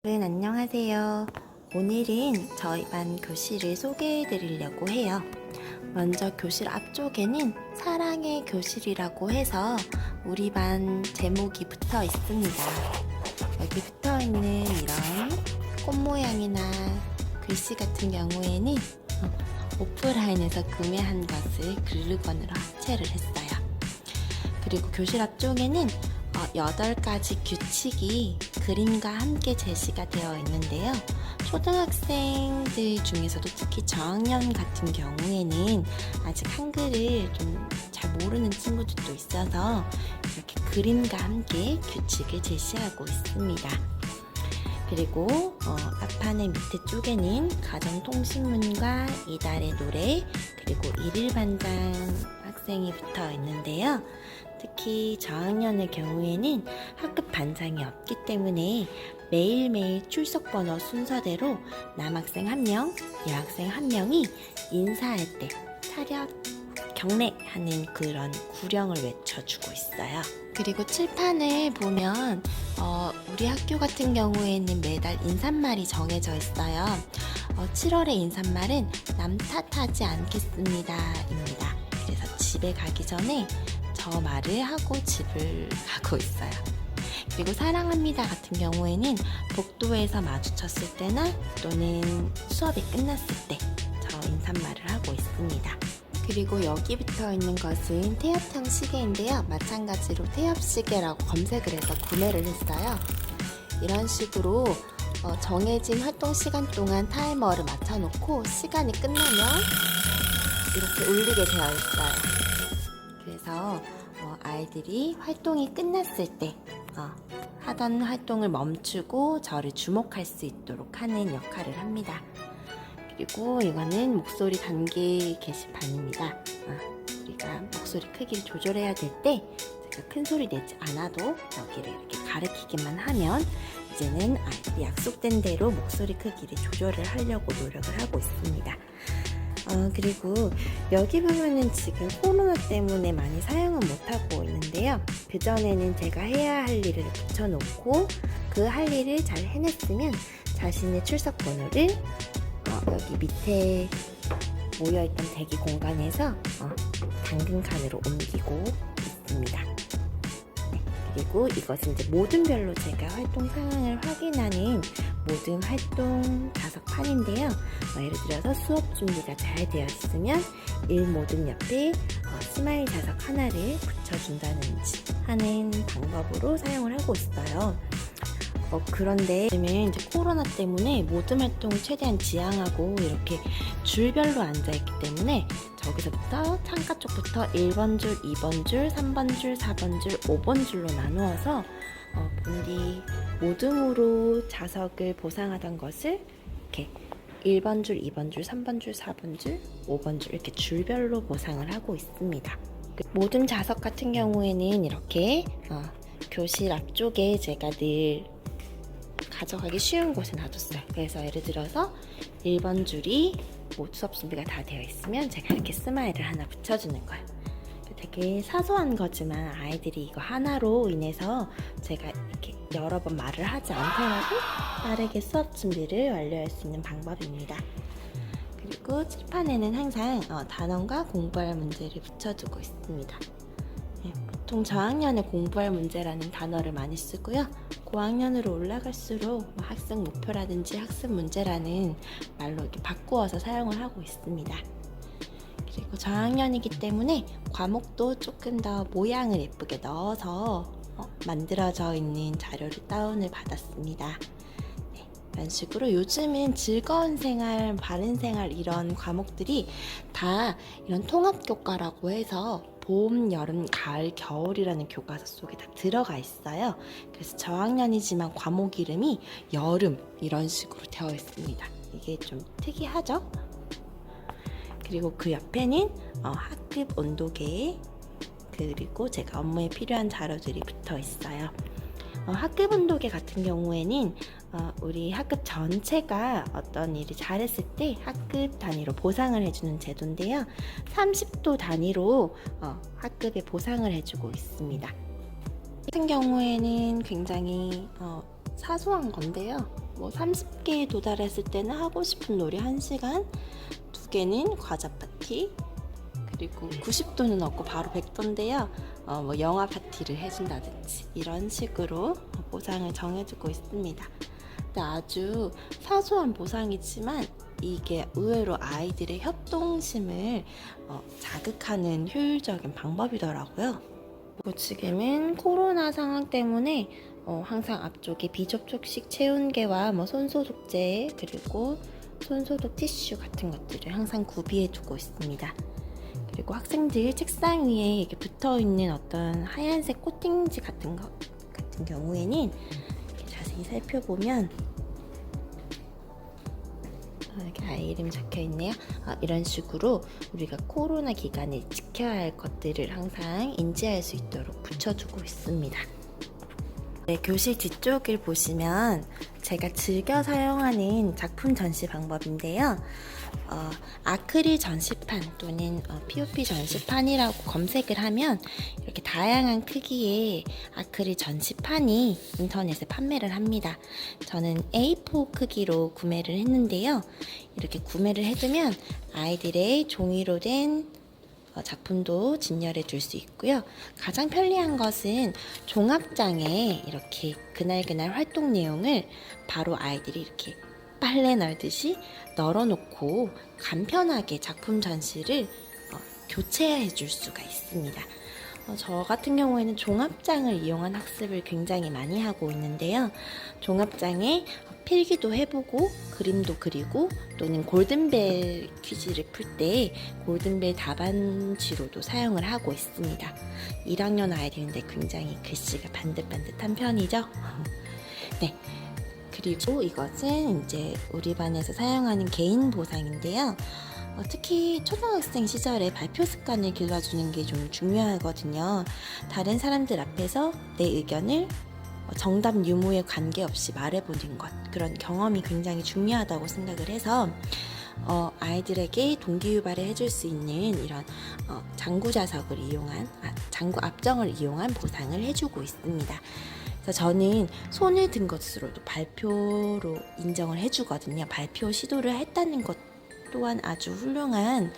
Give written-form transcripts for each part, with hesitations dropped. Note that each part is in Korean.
안녕하세요. 오늘은 저희 반 교실을 소개해 드리려고 해요. 먼저 교실 앞쪽에는 사랑의 교실이라고 해서 우리 반 제목이 붙어 있습니다. 여기 붙어 있는 이런 꽃 모양이나 글씨 같은 경우에는 오프라인에서 구매한 것을 글루건으로 합체를 했어요. 그리고 교실 앞쪽에는 8가지 규칙이 그림과 함께 제시가 되어 있는데요. 초등학생들 중에서도 특히 저학년 같은 경우에는 아직 한글을 좀 잘 모르는 친구들도 있어서 이렇게 그림과 함께 규칙을 제시하고 있습니다. 그리고 앞판의 밑에 쪽에는 가정통신문과 이달의 노래 그리고 일일반장 학생이 붙어 있는데요. 특히 저학년의 경우에는 학급 반장이 없기 때문에 매일매일 출석번호 순서대로 남학생 1명, 여학생 1명이 인사할 때 차렷, 경례 하는 그런 구령을 외쳐주고 있어요. 그리고 칠판을 보면 우리 학교 같은 경우에는 매달 인사말이 정해져 있어요. 7월의 인사말은 남 탓하지 않겠습니다 입니다. 그래서 집에 가기 전에 저 말을 하고 집을 가고 있어요. 그리고 사랑합니다 같은 경우에는 복도에서 마주쳤을 때나 또는 수업이 끝났을 때 저 인사말을 하고 있습니다. 그리고 여기 붙어 있는 것은 태엽형 시계인데요. 마찬가지로 태엽시계라고 검색을 해서 구매를 했어요. 이런 식으로 정해진 활동 시간 동안 타이머를 맞춰놓고 시간이 끝나면 이렇게 울리게 되어 있어요. 그래서 아이들이 활동이 끝났을 때 하던 활동을 멈추고 저를 주목할 수 있도록 하는 역할을 합니다. 그리고 이거는 목소리 단계 게시판입니다. 우리가 목소리 크기를 조절해야 될 때 제가 큰 소리 내지 않아도 여기를 이렇게 가리키기만 하면 이제는 아이들이 약속된 대로 목소리 크기를 조절을 하려고 노력을 하고 있습니다. 그리고 여기 부분은 지금 코로나 때문에 많이 사용은 못하고 있는데요. 그전에는 제가 해야 할 일을 붙여놓고 그 할 일을 잘 해냈으면 자신의 출석 번호를 여기 밑에 모여있던 대기 공간에서 당근칸으로 옮기고 있습니다. 그리고 이것은 이제 모둠별로 제가 활동 상황을 확인하는 모둠 활동 자석판인데요. 예를 들어서 수업 준비가 잘 되어 있으면 1모둠 옆에 스마일 자석 하나를 붙여준다든지 하는 방법으로 사용을 하고 있어요. 그런데 요즘은 이제 코로나 때문에 모둠 활동을 최대한 지양하고 이렇게 줄별로 앉아있기 때문에 저기서부터 창가 쪽부터 1번 줄, 2번 줄, 3번 줄, 4번 줄, 5번 줄로 나누어서 본디 모둠으로 자석을 보상하던 것을 이렇게 1번 줄, 2번 줄, 3번 줄, 4번 줄, 5번 줄 이렇게 줄별로 보상을 하고 있습니다. 모둠 자석 같은 경우에는 이렇게 교실 앞쪽에 제가 늘 가져가기 쉬운 곳에 놔뒀어요. 그래서 예를 들어서 1번 줄이 수업 준비가 다 되어 있으면 제가 이렇게 스마일을 하나 붙여주는 거예요. 되게 사소한 거지만 아이들이 이거 하나로 인해서 제가 이렇게 여러 번 말을 하지 않더라도 빠르게 수업 준비를 완료할 수 있는 방법입니다. 그리고 칠판에는 항상 단원과 공부할 문제를 붙여두고 있습니다. 보통 저학년에 공부할 문제라는 단어를 많이 쓰고요. 고학년으로 올라갈수록 학생 목표라든지 학습 문제라는 말로 이렇게 바꾸어서 사용을 하고 있습니다. 그리고 저학년이기 때문에 과목도 조금 더 모양을 예쁘게 넣어서 만들어져 있는 자료를 다운을 받았습니다. 이런 식으로 요즘은 즐거운 생활, 바른 생활 이런 과목들이 다 이런 통합교과라고 해서 봄, 여름, 가을, 겨울이라는 교과서 속에 다 들어가 있어요. 그래서 저학년이지만 과목 이름이 여름 이런 식으로 되어 있습니다. 이게 좀 특이하죠? 그리고 그 옆에는 학급 온도계 그리고 제가 업무에 필요한 자료들이 붙어 있어요. 학급 온도계 같은 경우에는 우리 학급 전체가 어떤 일을 잘했을 때 학급 단위로 보상을 해주는 제도인데요. 30도 단위로 학급에 보상을 해주고 있습니다. 같은 경우에는 굉장히 사소한 건데요. 뭐 30개에 도달했을 때는 하고 싶은 놀이 1시간, 2개는 과자 파티, 그리고 90도는 없고 바로 100도인데요. 뭐 영화 파티를 해준다든지 이런 식으로 보상을 정해주고 있습니다. 근데 아주 사소한 보상이지만 이게 의외로 아이들의 협동심을 자극하는 효율적인 방법이더라고요. 지금은 코로나 상황 때문에 항상 앞쪽에 비접촉식 체온계와 뭐 손소독제 그리고 손소독 티슈 같은 것들을 항상 구비해 두고 있습니다. 그리고 학생들 책상 위에 이렇게 붙어 있는 어떤 하얀색 코팅지 같은 경우에는 이렇게 자세히 살펴보면 이렇게 아이 이름 적혀 있네요. 이런 식으로 우리가 코로나 기간에 지켜야 할 것들을 항상 인지할 수 있도록 붙여주고 있습니다. 네, 교실 뒤쪽을 보시면 제가 즐겨 사용하는 작품 전시 방법인데요. 아크릴 전시판 또는 POP 전시판이라고 검색을 하면 이렇게 다양한 크기의 아크릴 전시판이 인터넷에 판매를 합니다. 저는 A4 크기로 구매를 했는데요. 이렇게 구매를 해두면 아이들의 종이로 된 작품도 진열해 둘 수 있고요. 가장 편리한 것은 종합장에 이렇게 그날 활동 내용을 바로 아이들이 이렇게 빨래 널듯이 널어놓고 간편하게 작품 전시를 교체해 줄 수가 있습니다. 저 같은 경우에는 종합장을 이용한 학습을 굉장히 많이 하고 있는데요. 종합장에 필기도 해보고 그림도 그리고 또는 골든벨 퀴즈를 풀 때 골든벨 답안지로도 사용을 하고 있습니다. 1학년 아이들인데 굉장히 글씨가 반듯반듯한 편이죠. 네. 그리고 이것은 이제 우리 반에서 사용하는 개인 보상인데요. 특히 초등학생 시절에 발표 습관을 길러주는 게 좀 중요하거든요. 다른 사람들 앞에서 내 의견을 정답 유무에 관계없이 말해보는 것, 그런 경험이 굉장히 중요하다고 생각을 해서 아이들에게 동기유발을 해줄 수 있는 이런 장구 자석을 이용한 장구 압정을 이용한 보상을 해주고 있습니다. 그래서 저는 손을 든 것으로도 발표로 인정을 해주거든요. 발표 시도를 했다는 것 또한 아주 훌륭한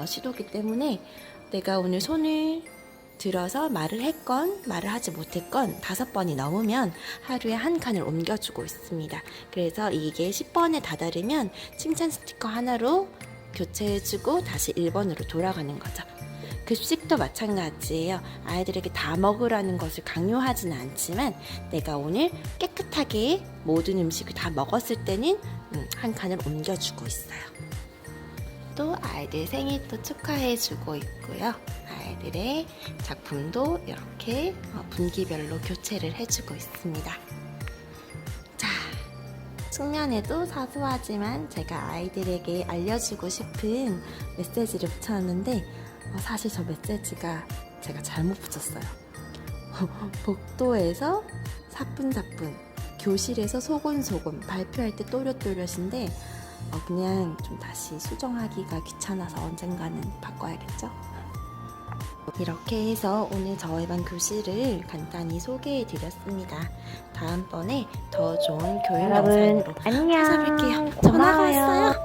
시도이기 때문에 내가 오늘 손을 들어서 말을 했건 말을 하지 못했건 5번이 넘으면 하루에 1칸을 옮겨주고 있습니다. 그래서 이게 10번에 다다르면 칭찬 스티커 하나로 교체해주고 다시 1번으로 돌아가는 거죠. 급식도 마찬가지예요. 아이들에게 다 먹으라는 것을 강요하지는 않지만 내가 오늘 깨끗하게 모든 음식을 다 먹었을 때는 1칸을 옮겨주고 있어요. 또 아이들 생일도 축하해주고 있고요. 아이들의 작품도 이렇게 분기별로 교체를 해주고 있습니다. 자, 측면에도 사소하지만 제가 아이들에게 알려주고 싶은 메시지를 붙였는데 사실 저 메시지가 제가 잘못 붙였어요. 복도에서 사뿐사뿐, 교실에서 소곤소곤, 발표할 때 또렷또렷인데 그냥 좀 다시 수정하기가 귀찮아서 언젠가는 바꿔야겠죠? 이렇게 해서 오늘 저희 반 교실을 간단히 소개해 드렸습니다. 다음번에 더 좋은 교육 영상으로 찾아뵐게요. 전화가 왔어요.